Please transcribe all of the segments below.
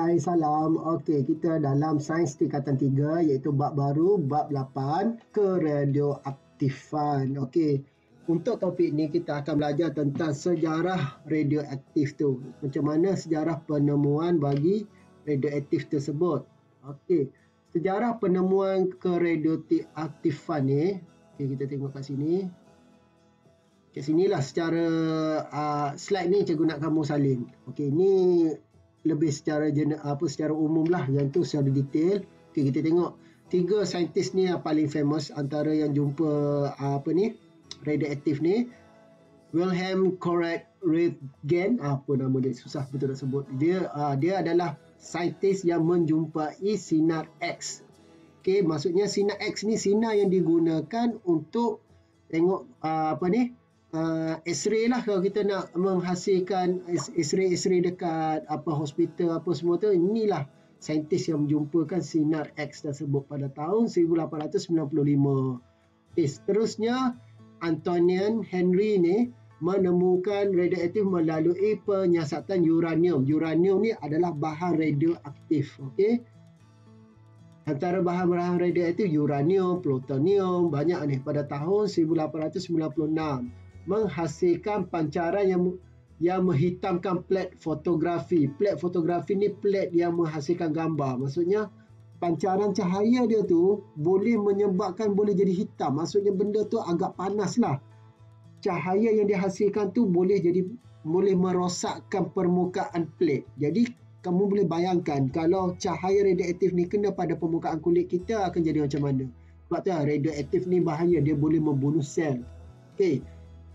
Hai, salam. Okey, kita dalam sains tingkatan 3 iaitu bab baru, bab 8, keradioaktifan. Okey, untuk topik ni kita akan belajar tentang sejarah radioaktif tu. Macam mana sejarah penemuan bagi radioaktif tersebut. Okey, sejarah penemuan keradioaktifan ni, okey, kita tengok kat sini. Kat sinilah secara slide ni cikgu nak kamu salin. Okey, ni lebih secara secara umum lah, yang tu secara detail. Okey, kita tengok 3 saintis ni yang paling famous antara yang jumpa radioaktif ni. Wilhelm Conrad Röntgen, apa nama dia, susah betul nak sebut. Dia adalah saintis yang menjumpai sinar X. Okey, maksudnya sinar X ni sinar yang digunakan untuk tengok X-ray lah. Kalau kita nak menghasilkan X-ray dekat hospital apa semua tu, inilah saintis yang menjumpakan sinar X tersebut pada tahun 1895. Okay, seterusnya Antoine Henry ni menemukan radioaktif melalui penyiasatan uranium. Uranium ni adalah bahan radioaktif. Okey, antara bahan-bahan radioaktif uranium, plutonium, banyak ni. Pada tahun 1896 menghasilkan pancaran yang menghitamkan plat fotografi. Plat fotografi ni plat yang menghasilkan gambar. Maksudnya pancaran cahaya dia tu boleh menyebabkan boleh jadi hitam. Maksudnya benda tu agak panas lah. Cahaya yang dihasilkan tu boleh merosakkan permukaan plat. Jadi kamu boleh bayangkan kalau cahaya radioaktif ni kena pada permukaan kulit kita akan jadi macam mana. Sebab tu radioaktif ni bahaya, dia boleh membunuh sel. Okey.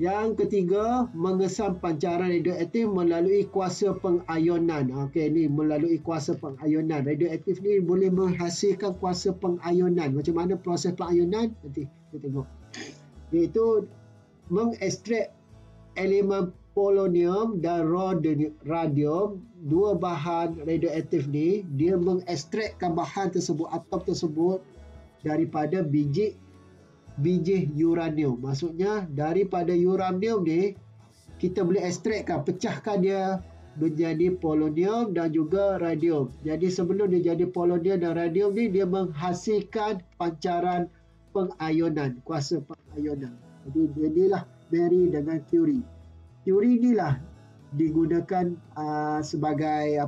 Yang ketiga, mengesan pancaran radioaktif melalui kuasa pengayonan. Okey, ni melalui kuasa pengayonan. Radioaktif ni boleh menghasilkan kuasa pengayonan. Macam mana proses pengayonan? Nanti kita tengok. Iaitu mengekstrak elemen polonium dan radium, dua bahan radioaktif ni, dia mengekstrakkan bahan tersebut, atom tersebut daripada biji uranium. Maksudnya daripada uranium ni kita boleh ekstrakkan, pecahkan dia menjadi polonium dan juga radium. Jadi sebelum dia jadi polonium dan radium ni, dia menghasilkan pancaran pengayonan, kuasa pengayonan. Jadi jadilah Marie dengan Curie. Curie inilah digunakan sebagai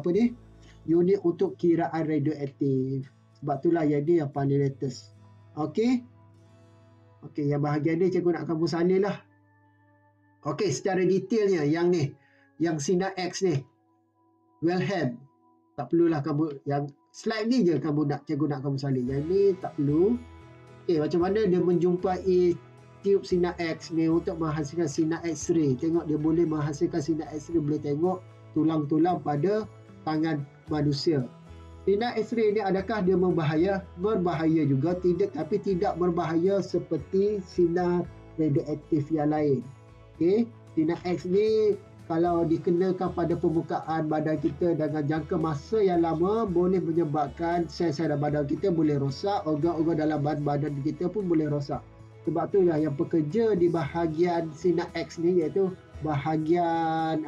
unit untuk kiraan radioaktif. Sebab itulah yang dia yang paling latest. Okey. Okey, yang bahagian ni cikgu nak kamu salin lah. Okey, secara detailnya yang ni, yang sinar X ni, Wilhelm, tak perlulah kamu, yang slide ni je cikgu nak kamu salin. Yang ni tak perlu. Okey, macam mana dia menjumpai tiup sinar X ni untuk menghasilkan sinar X-ray. Tengok dia boleh menghasilkan sinar X-ray, boleh tengok tulang-tulang pada tangan manusia. Sinar X-ray ni adakah dia berbahaya? Berbahaya juga, tapi tidak berbahaya seperti sinar radioaktif yang lain. Okey, sinar X ni kalau dikenakan pada permukaan badan kita dengan jangka masa yang lama boleh menyebabkan sel-sel dalam badan kita boleh rosak, organ-organ dalam badan kita pun boleh rosak. Sebab tu lah yang pekerja di bahagian sinar X ni, iaitu bahagian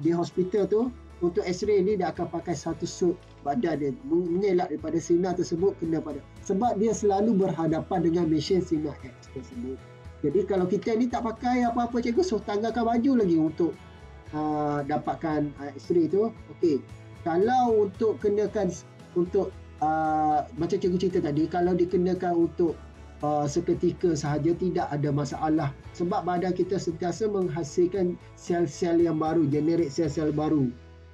di hospital tu, untuk X-ray ni dia akan pakai satu suit badan dia, mengelak daripada sinar tersebut kena pada, sebab dia selalu berhadapan dengan mesin sinar X tersebut. Jadi kalau kita ni tak pakai apa-apa, cikgu suruh tanggalkan baju lagi untuk dapatkan X-ray tu. Okey, kalau untuk kenakan untuk macam cikgu cerita tadi, kalau dikenakan untuk seketika sahaja tidak ada masalah, sebab badan kita sentiasa menghasilkan sel-sel yang baru, generate sel-sel baru.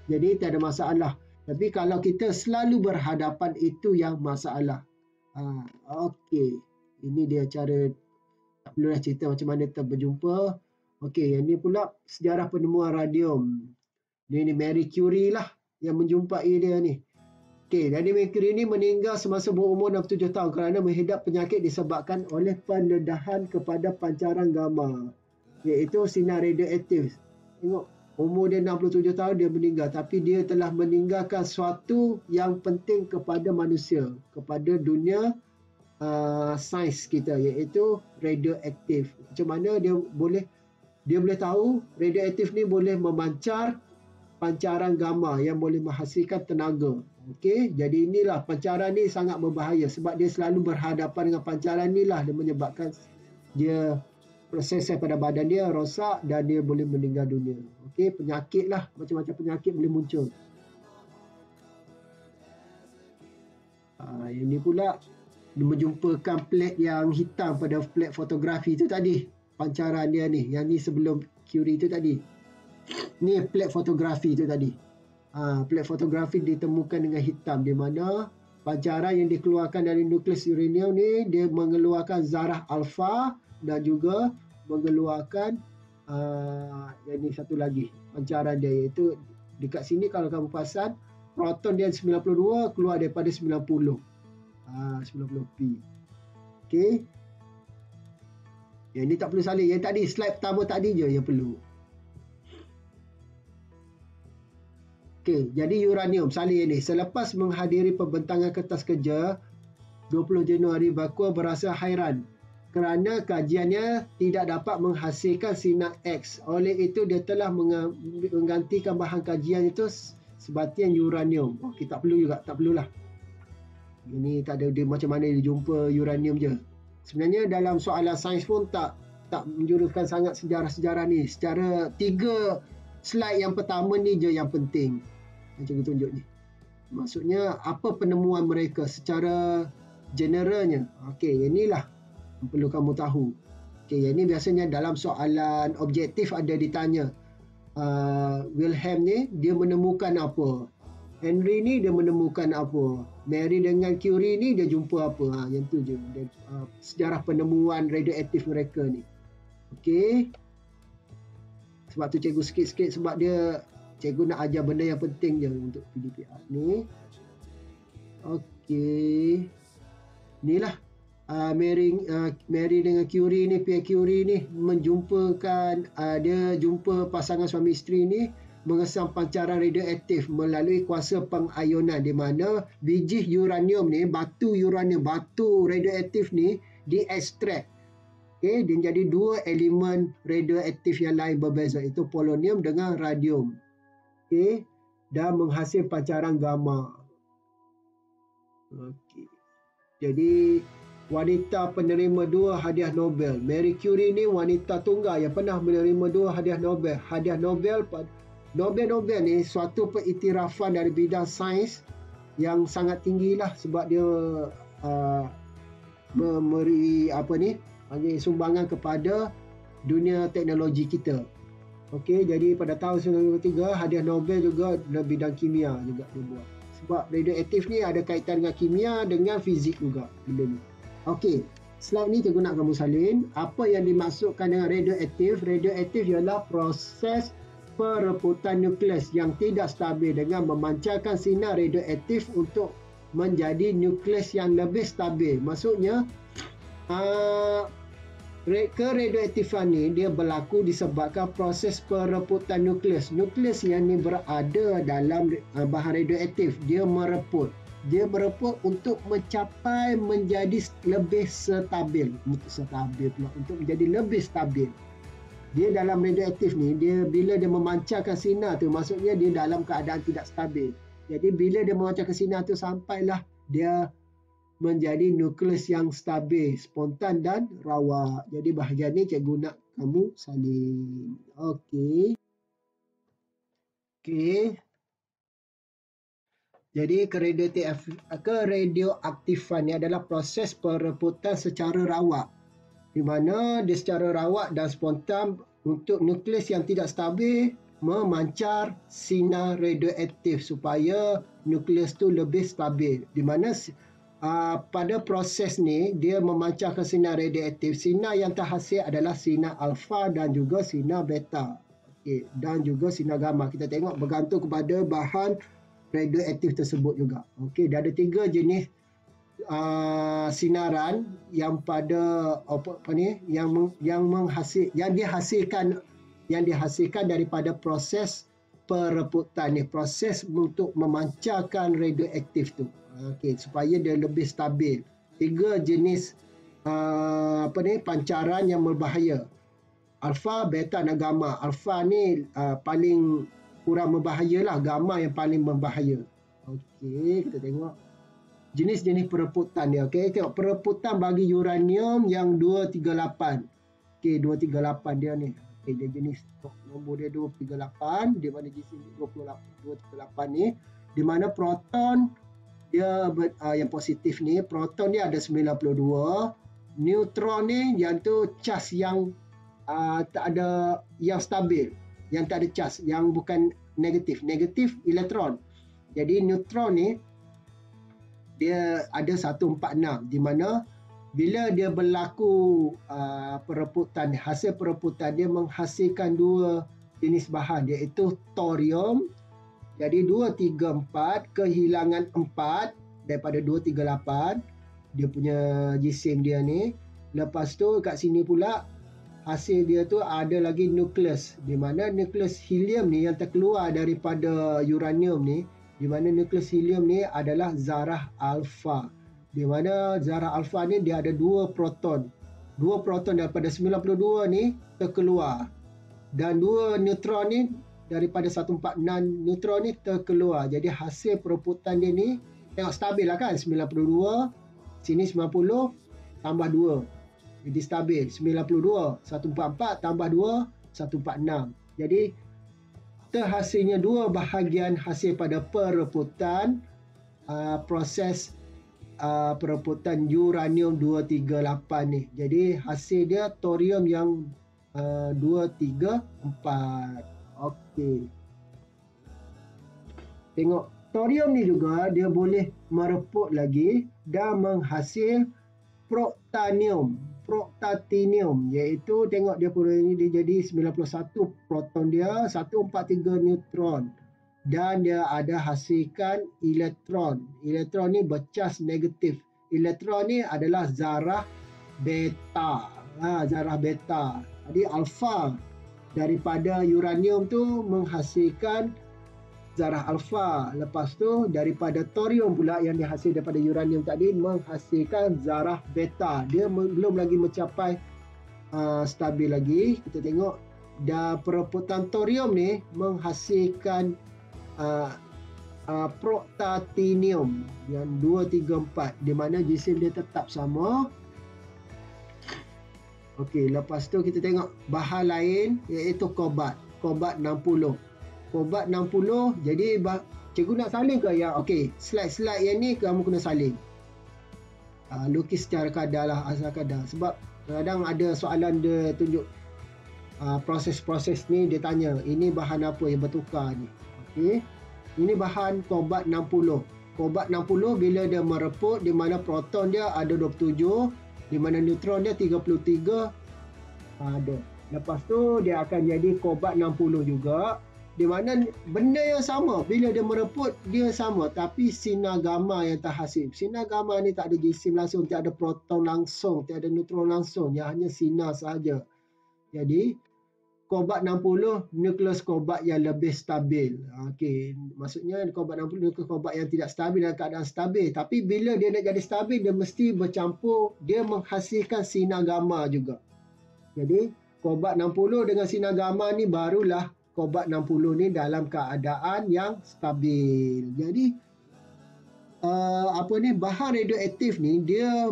Jadi tak ada masalah. Tapi kalau kita selalu berhadapan, itu yang masalah. Okey, ini dia cara, tak perlulah cerita macam mana kita berjumpa. Okey, yang ni pula sejarah penemuan radium. Ini Marie Curie lah yang menjumpai dia ni. Okey, jadi Marie Curie ni meninggal semasa berumur 67 tahun kerana menghidap penyakit disebabkan oleh pendedahan kepada pancaran gamma, iaitu sinar radioaktif. Tengok, umur dia 67 tahun dia meninggal, tapi dia telah meninggalkan sesuatu yang penting kepada manusia, kepada dunia sains kita, iaitu radioaktif. Macam mana dia boleh tahu radioaktif ni boleh memancar pancaran gamma yang boleh menghasilkan tenaga. Okey, jadi inilah pancaran ni sangat berbahaya sebab dia selalu berhadapan dengan pancaran ni lah, dia menyebabkan dia proses pada badan dia rosak dan dia boleh meninggal dunia. Okey, penyakit lah, macam-macam penyakit boleh muncul. Ini pula menjumpakan plate yang hitam pada plate fotografi tu tadi. Pancaran dia ni, yang ni sebelum Curie tu tadi. Ni plate fotografi tu tadi. Plate fotografi ditemukan dengan hitam, di mana pancaran yang dikeluarkan dari nukleus uranium ni dia mengeluarkan zarah alfa dan juga mengeluarkan yang ni satu lagi pancaran dia, iaitu dekat sini kalau kamu perasan proton dia 92 keluar daripada 90. 90P. Okey. Yang ni tak perlu salin, yang tadi slide pertama tadi je yang perlu. Okey, jadi uranium salin ni selepas menghadiri pembentangan kertas kerja 20 Januari, Bakua berasa hairan kerana kajiannya tidak dapat menghasilkan sinar X. Oleh itu dia telah menggantikan bahan kajian itu sebatian uranium. Okey, tak perlu juga, tak perlulah. Ini tak ada dia macam mana dia jumpa uranium je. Sebenarnya dalam soalan sains pun tak menjuruskan sangat sejarah-sejarah ni. Secara 3 slide yang pertama ni je yang penting. Macam aku tunjuk ni. Maksudnya apa penemuan mereka secara generalnya. Okey, inilah yang perlu kamu tahu. Okey, yang ni biasanya dalam soalan objektif ada ditanya. Wilhelm ni dia menemukan apa? Henry ni dia menemukan apa? Mary dengan Curie ni dia jumpa apa? Yang tu je. Sejarah penemuan radioaktif mereka ni. Okey. Sebab tu cikgu sikit-sikit sebab dia cikgu nak ajar benda yang penting je untuk PDPR ni. Okey. Inilah Mary dengan Curie ni, Pierre Curie ni menjumpakan dia jumpa pasangan suami isteri ni mengesam pancaran radioaktif melalui kuasa pengayunan, di mana biji uranium ni, batu radioaktif ni diekstrak. Okey, dia jadi 2 elemen radioaktif yang lain berbeza, itu polonium dengan radium. Okey, dan menghasil pancaran gamma. Okey. Jadi wanita penerima 2 hadiah Nobel. Marie Curie ni wanita tunggal yang pernah menerima 2 hadiah Nobel. Hadiah Nobel Nobel ni suatu pengiktirafan dari bidang sains yang sangat tinggilah sebab dia memberi sumbangan kepada dunia teknologi kita. Okey, jadi pada tahun 1993 hadiah Nobel juga dalam bidang kimia juga dia buat. Sebab radioaktif ni ada kaitan dengan kimia dengan fizik juga benda ni. Okey, slide ni cikgu nak kamu salin. Apa yang dimaksudkan dengan radioaktif? Radioaktif ialah proses perebutan nukleus yang tidak stabil dengan memancarkan sinar radioaktif untuk menjadi nukleus yang lebih stabil. Maksudnya keradioaktifan ni dia berlaku disebabkan proses perebutan nukleus. Nukleus yang ni berada dalam bahan radioaktif, dia mereput untuk mencapai menjadi lebih stabil. Untuk menjadi lebih stabil. Dia dalam radioaktif ni, bila dia memancarkan sinar tu, maksudnya dia dalam keadaan tidak stabil. Jadi bila dia memancarkan sinar tu, sampailah dia menjadi nukleus yang stabil, spontan dan rawak. Jadi bahagian ni cikgu nak kamu salin. Okey. Jadi keradioaktifan ni adalah proses perebutan secara rawak, di mana dia secara rawak dan spontan untuk nukleus yang tidak stabil memancar sinar radioaktif supaya nukleus tu lebih stabil. Di mana pada proses ni dia memancarkan sinar radioaktif. Sinar yang terhasil adalah sinar alfa dan juga sinar beta. Okey, dan juga sinar gamma. Kita tengok bergantung kepada bahan radioaktif tersebut juga. Okey, ada 3 jenis sinaran yang pada yang dihasilkan daripada proses perebutan ni, proses untuk memancarkan radioaktif tu. Okey, supaya dia lebih stabil. 3 jenis pancaran yang berbahaya. Alfa, beta dan gamma. Alfa ni paling kurang berbahaya lah, gamma yang paling berbahaya. Okey, kita tengok jenis-jenis perebutan dia. Okey, tengok perebutan bagi uranium yang 238. Okey, 238 dia ni. Okey, dia jenis nombor dia 238, di mana gisim 238 ni, di mana proton dia yang positif ni, proton dia ada 92, neutron ni yang tu charge yang tak ada, yang stabil, yang tak ada charge, yang bukan negatif, negatif elektron. Jadi neutron ni dia ada 146, di mana bila dia berlaku perebutan, hasil perebutan dia menghasilkan dua jenis bahan, iaitu thorium. Jadi 234 kehilangan 4 daripada 238, dia punya jisim dia ni. Lepas tu kat sini pula hasil dia tu ada lagi nukleus, di mana nukleus helium ni yang terkeluar daripada uranium ni, di mana nukleus helium ni adalah zarah alfa, di mana zarah alfa ni dia ada dua proton daripada 92 ni terkeluar, dan dua neutron ni daripada 146 neutron ni terkeluar. Jadi hasil perebutan dia ni tengok stabil lah kan, 92 sini 90 tambah 2, jadi stabil 92, 144 tambah 2, 146. Jadi terhasilnya dua bahagian hasil pada perebutan proses perebutan uranium 238 ni. Jadi hasil dia thorium yang 234. Okey. Tengok thorium ni juga dia boleh merebut lagi dan menghasil protanium, iaitu tengok dia punya ni, dia jadi 91 proton dia, 143 neutron, dan dia ada hasilkan elektron. Elektron ni bercas negatif. Elektron ni adalah zarah beta. Zarah beta. Jadi alfa daripada uranium tu menghasilkan zarah alfa. Lepas tu daripada thorium pula yang dihasil daripada uranium tadi menghasilkan zarah beta. Dia belum lagi mencapai stabil lagi. Kita tengok perebutan thorium ni menghasilkan protanium yang 234, di mana jisim dia tetap sama. Okey, lepas tu kita tengok bahan lain iaitu kobat 60. Kobat 60, jadi cikgu nak salin ke yang okey, slide-slide yang ni kamu kena salin. Lukis secara kadar lah, asal kadar. Sebab kadang ada soalan dia tunjuk proses-proses ni, dia tanya ini bahan apa yang bertukar ni. Okey. Ini bahan kobat 60. Kobat 60 bila dia merebut, di mana proton dia ada 27, di mana neutron dia 33 ada. Lepas tu dia akan jadi kobat 60 juga, di mana benda yang sama, bila dia merebut dia sama, tapi sinar gamma yang terhasil. Sinar gamma ni tak ada jisim langsung, tak ada proton langsung, tak ada neutron langsung, yang hanya sinar sahaja. Jadi kobat 60 nukleus kobat yang lebih stabil. Okey, maksudnya kobat 60 nukleus kobat yang tidak stabil dalam keadaan stabil, tapi bila dia nak jadi stabil dia mesti bercampur, dia menghasilkan sinar gamma juga. Jadi kobat 60 dengan sinar gamma ni barulah kobat 60 ni dalam keadaan yang stabil. Jadi bahan radioaktif ni dia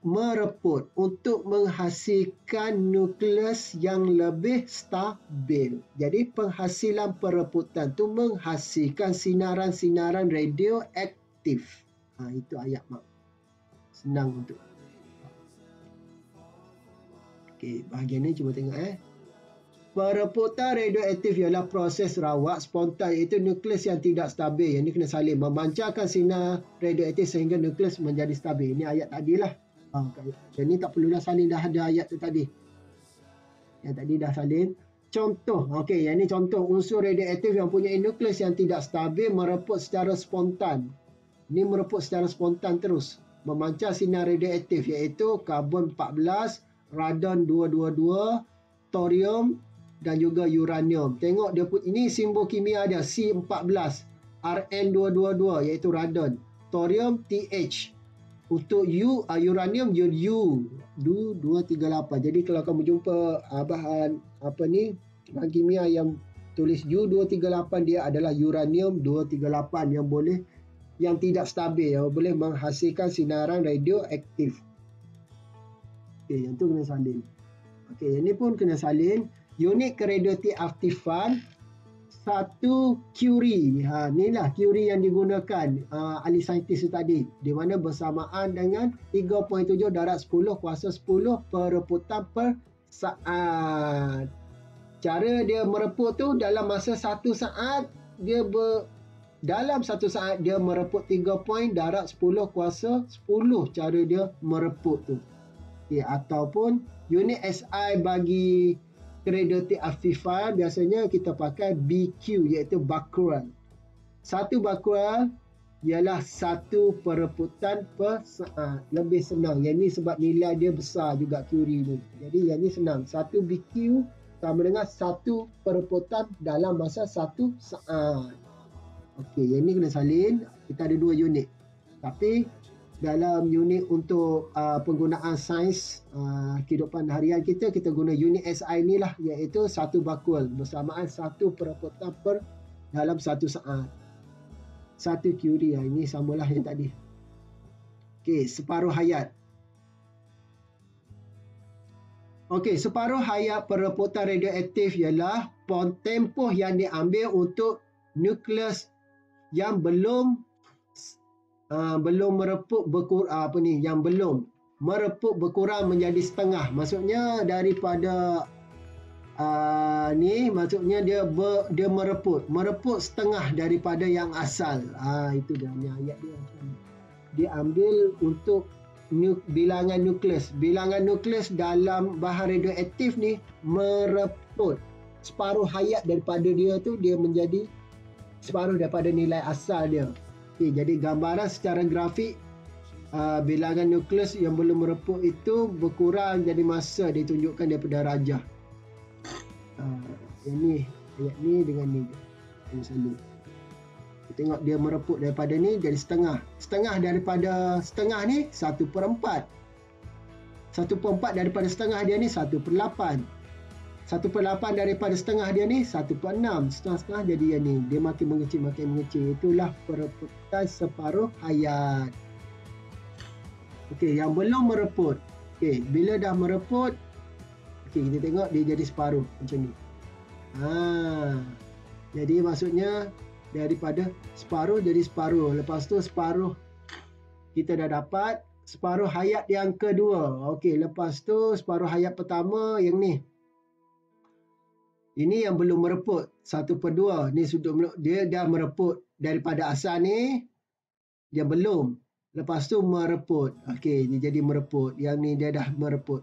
merebut untuk menghasilkan nukleus yang lebih stabil. Jadi penghasilan perebutan tu menghasilkan sinaran-sinaran radioaktif. Itu ayat mak. Senang untuk. Okey, bahagian ni cuba tengok Perebutan radioaktif ialah proses rawat spontan, iaitu nukleus yang tidak stabil. Yang ni kena salin, memancarkan sinar radioaktif sehingga nukleus menjadi stabil. Ini ayat tadilah. Yang ni tak perlulah salin, dah ada ayat tu tadi. Yang tadi dah salin. Contoh, okey, yang ni contoh unsur radioaktif yang punya nukleus yang tidak stabil merebut secara spontan. Ini merebut secara spontan terus, memancar sinar radioaktif, iaitu karbon 14, radon 222, thorium dan juga uranium. Tengok dia ini simbol kimia dia C14, Rn222 iaitu radon, thorium TH. Untuk uranium U238. Jadi kalau kamu jumpa bahan bahan kimia yang tulis U238 dia adalah uranium 238 yang tidak stabil, yang boleh menghasilkan sinaran radioaktif. Okey, yang tu kena salin. Okey, yang ni pun kena salin. Unit keradioaktifan 1 curie. Inilah curie yang digunakan ahli saintis tadi, di mana bersamaan dengan 3.7 darab 10 kuasa 10 pereputan per saat. Cara dia mereput tu dalam masa 1 saat, dalam 1 saat dia mereput 3 poin darab 10 kuasa 10 cara dia mereput tu. Okay, ataupun unit SI bagi keradioaktifan biasanya kita pakai BQ, iaitu becquerel. 1 becquerel ialah 1 pereputan per saat. Lebih senang. Yang ni sebab nilai dia besar juga curie ni. Jadi yang ni senang. 1 BQ sama dengan 1 pereputan dalam masa 1 saat. Okey, yang ni kena salin. Kita ada 2 unit. Tapi dalam unit untuk penggunaan sains kehidupan harian kita guna unit SI ni lah, iaitu 1 becquerel bersamaan 1 pereputan per dalam 1 saat. 1 curie, ini samalah yang tadi. Okey, separuh hayat. Okey, separuh hayat pereputan radioaktif ialah tempoh yang diambil untuk nukleus yang belum mereput yang belum mereput berkurang menjadi setengah. Maksudnya daripada maksudnya dia mereput setengah daripada yang asal. Itu dia ayat dia. Dia ambil untuk bilangan nukleus. Bilangan nukleus dalam bahan radioaktif ni mereput separuh hayat daripada dia tu, dia menjadi separuh daripada nilai asal dia. Okay, jadi gambaran secara grafik bilangan nukleus yang belum mereput itu berkurang jadi masa ditunjukkan daripada darjah. Yang ni, ayat ni dengan ni. Kita tengok dia mereput daripada ni jadi setengah. Setengah daripada setengah ni 1/4. 1/4 daripada setengah dia ni 1/8. 1/8 daripada setengah dia ni 1/6. Setengah-setengah jadi yang ni. Dia makin mengecil. Itulah pereputan separuh hayat. Okey, yang belum mereput. Okey, bila dah mereput, okey, kita tengok dia jadi separuh macam ni. Jadi maksudnya daripada separuh jadi separuh. Lepas tu separuh kita dah dapat separuh hayat yang kedua. Okey, lepas tu separuh hayat pertama yang ni. Ini yang belum mereput 1/2. Ni sudah dia dah mereput daripada asal ni, dia belum. Lepas tu mereput. Okey, dia jadi mereput. Yang ni dia dah mereput.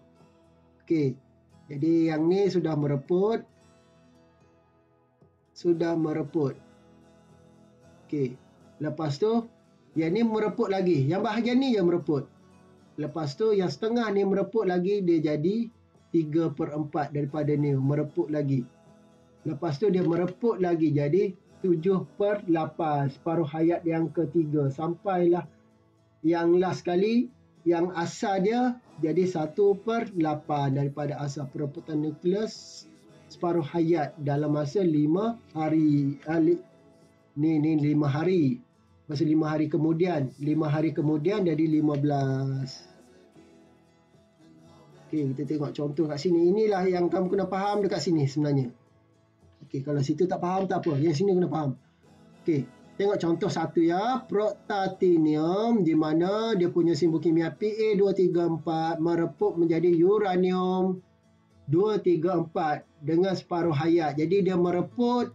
Okey. Jadi yang ni sudah mereput. Okey. Lepas tu yang ni mereput lagi. Yang bahagian ni yang mereput. Lepas tu yang setengah ni mereput lagi, dia jadi 3/4 daripada ni mereput lagi. Lepas tu dia mereput lagi jadi 7/8, separuh hayat yang ketiga. Sampailah yang last kali, yang asal dia jadi 1/8 daripada asal pereputan nukleus separuh hayat dalam masa 5 hari. Ni 5 hari. Masa 5 hari kemudian. 5 hari kemudian jadi 15. Okey, kita tengok contoh kat sini. Inilah yang kamu kena faham dekat sini sebenarnya. Okey, kalau situ tak faham tak apa. Yang sini kena faham. Okey, tengok contoh satu ya. Protactinium di mana dia punya simbol kimia Pa234 mereput menjadi uranium 234 dengan separuh hayat. Jadi dia mereput.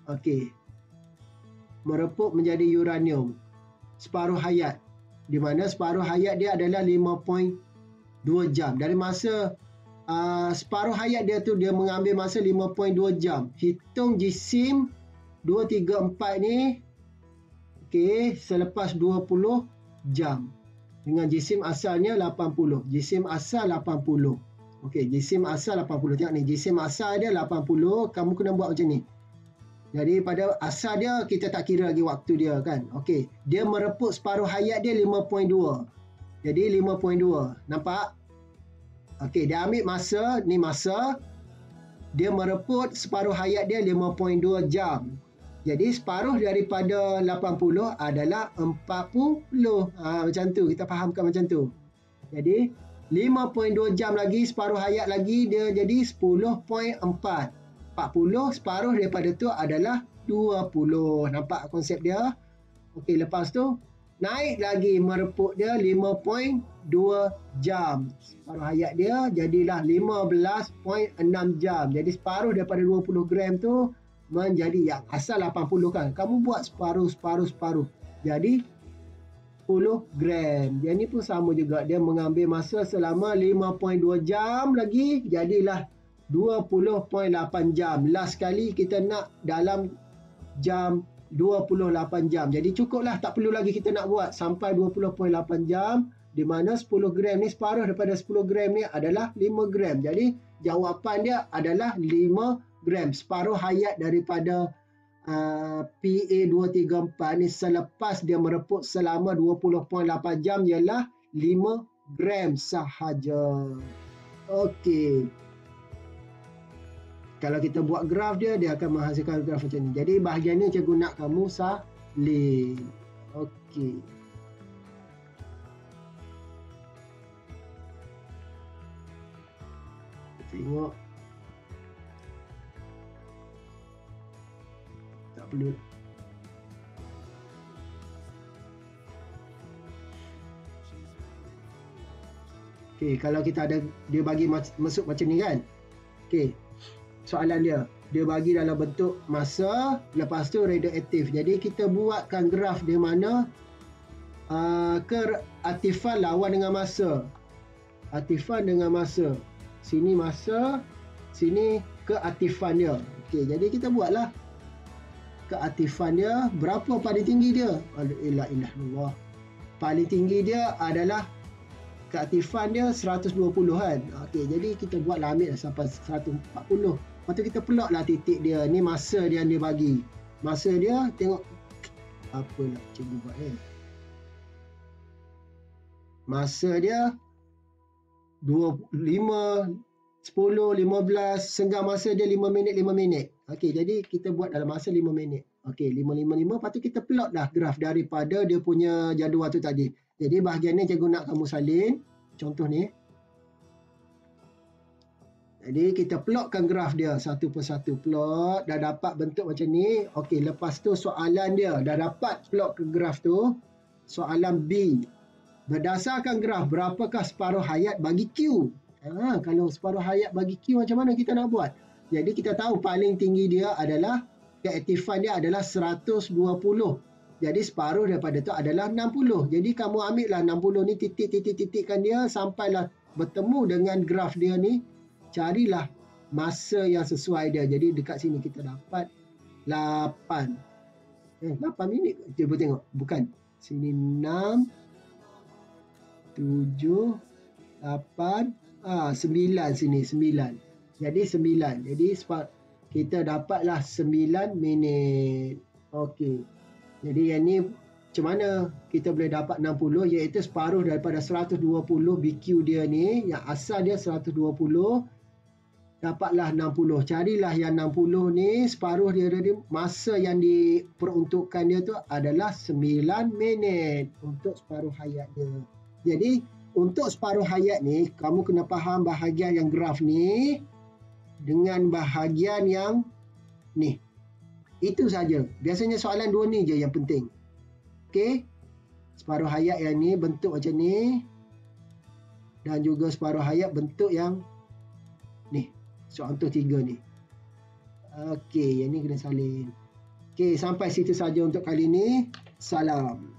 Okey. Mereput menjadi uranium separuh hayat. Di mana separuh hayat dia adalah 5.2 jam. Dari masa separuh hayat dia tu dia mengambil masa 5.2 jam. Hitung jisim 234 ni selepas 20 jam. Dengan jisim asalnya 80. Jisim asal 80. Jisim asal 80. Tengok ni, jisim asal dia 80, kamu kena buat macam ni. Jadi pada asal dia kita tak kira lagi waktu dia kan. Dia mereput separuh hayat dia 5.2. Jadi 5.2. Nampak? Dia ambil masa, ni masa. dia mereput separuh hayat dia 5.2 jam. Jadi separuh daripada 80 adalah 40. Macam tu, kita fahamkan macam tu. Jadi 5.2 jam lagi, separuh hayat lagi, dia jadi 10.4. 40, separuh daripada tu adalah 20. Nampak konsep dia? Okey, lepas tu naik lagi mereput dia 5.2 jam. Separuh hayat dia jadilah 15.6 jam. Jadi separuh daripada 20 gram tu menjadi yang asal 80 kan. Kamu buat separuh. Jadi 10 gram. Dia ni pun sama juga. Dia mengambil masa selama 5.2 jam lagi. Jadilah 20.8 jam. Last kali kita nak dalam jam 28 jam. Jadi cukuplah, tak perlu lagi kita nak buat sampai 20.8 jam. Di mana 10 gram ni, separuh daripada 10 gram ni adalah 5 gram. Jadi jawapan dia adalah 5 gram. Separuh hayat daripada PA234 ni selepas dia mereput selama 20.8 jam ialah 5 gram sahaja. Okey. Kalau kita buat graf dia akan menghasilkan graf macam ni. Jadi bahagian ni cikgu nak kamu salin. Okey. Tengok. Tak perlu. Okey, kalau kita ada, dia bagi masuk macam ni kan. Okey. Soalan dia bagi dalam bentuk masa, lepas tu radioaktif. Jadi kita buatkan graf di mana keaktifan lawan dengan masa. Aktifan dengan masa. Sini masa, sini keaktifan dia. Okey, jadi kita buatlah. Keaktifan dia berapa paling tinggi dia? Alhamdulillah. Paling tinggi dia adalah keaktifan dia 120 kan. Okey, jadi kita buatlah, ambil sampai 140. Lepas tu kita pelaklah titik dia. Ni masa dia yang dia bagi. Masa dia tengok apa nak cikgu buat kan. Masa dia 25, 10, 15, senggang masa dia 5 minit. Okey, jadi kita buat dalam masa 5 minit. Okey, 5. Lepas tu kita plot dah graf daripada dia punya jadual tu tadi. Jadi bahagian ni cikgu nak kamu salin. Contoh ni. Jadi kita plotkan graf dia satu persatu. Plot, dah dapat bentuk macam ni. Okey, lepas tu soalan dia. Dah dapat plot ke graf tu. Soalan B. Berdasarkan graf, berapakah separuh hayat bagi Q? Kalau separuh hayat bagi Q, macam mana kita nak buat? Jadi kita tahu paling tinggi dia adalah, keaktifan dia adalah 120. Jadi separuh daripada tu adalah 60. Jadi kamu ambil lah 60 ni, titik-titikkan dia sampailah bertemu dengan graf dia ni. Carilah masa yang sesuai dia. Jadi dekat sini kita dapat 8. 8 minit. Cuba tengok. Bukan. Sini 6, 7, 8, 9 sini. 9. Jadi 9. Jadi kita dapatlah 9 minit. Okey. Jadi yang ni macam mana kita boleh dapat 60, iaitu separuh daripada 120 BQ dia ni, yang asal dia 120, dapatlah 60. Carilah yang 60 ni, separuh dia tadi, masa yang diperuntukkan dia tu adalah 9 minit untuk separuh hayat dia. Jadi untuk separuh hayat ni, kamu kena faham bahagian yang graf ni dengan bahagian yang ni. Itu saja. Biasanya soalan dua ni je yang penting. Okey. Separuh hayat yang ni bentuk macam ni. Dan juga separuh hayat bentuk yang ni. Contoh 3 ni. Okey, yang ni kena salin. Okey, sampai situ saja untuk kali ni. Salam.